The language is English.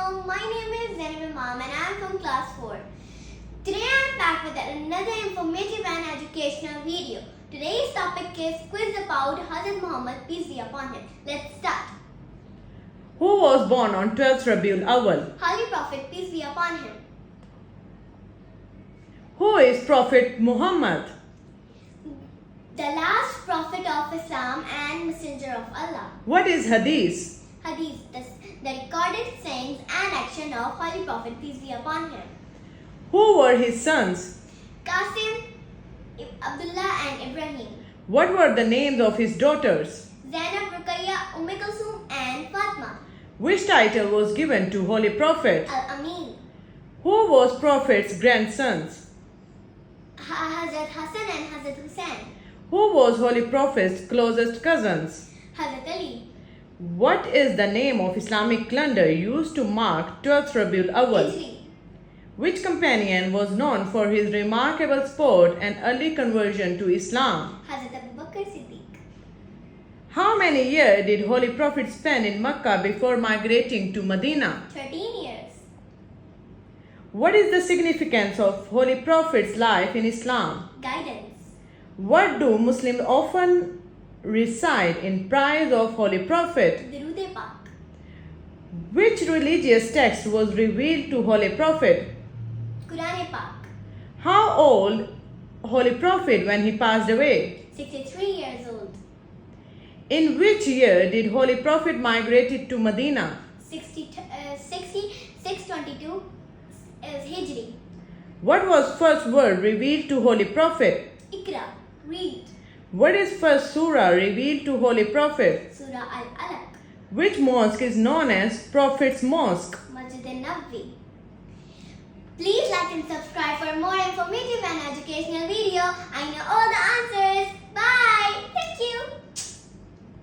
Assalamualaikum. My name is h1m and I am from class 4. Today I am back with another informative and educational video. Today's topic is quiz about Hazrat Muhammad, peace be upon him. Let's start. Who was born on 12th Rabiul Awal? Holy Prophet, peace be upon him. Who is Prophet Muhammad? The last prophet of Islam and messenger of Allah. What is Hadith? Hadith, the recorded sayings and action of Holy Prophet, peace be upon him. Who were his sons? Qasim, Abdullah and Ibrahim. What were the names of his daughters? Zainab, Ruqayya, Kulsum and Fatma. Which title was given to Holy Prophet? Al-Amin. Who was Prophet's grandsons? Hazrat Hassan and Hazrat Hussain. Who was Holy Prophet's closest cousins? Hazrat Ali. What is the name of Islamic calendar used to mark 12th Rabiul Awal? Hijri. Which companion was known for his remarkable sport and early conversion to Islam? Hazrat Abu Bakr Siddiq. How many years did Holy Prophet spend in Mecca before migrating to Medina? 13 years. What is the significance of Holy Prophet's life in Islam? Guidance. What do Muslims often recite in praise of Holy Prophet? Durood Pak. Which religious text was revealed to Holy Prophet? Quran Pak. How old Holy Prophet when he passed away? 63 years old. In which year did Holy Prophet migrated to Medina? 622 is Hijri. What was first word revealed to Holy Prophet? Ikra. Read. What is first surah revealed to Holy Prophet? Surah Al-Alaq. Which mosque is known as Prophet's Mosque? Masjid al-Nabawi. Please like and subscribe for more informative and educational video. I know all the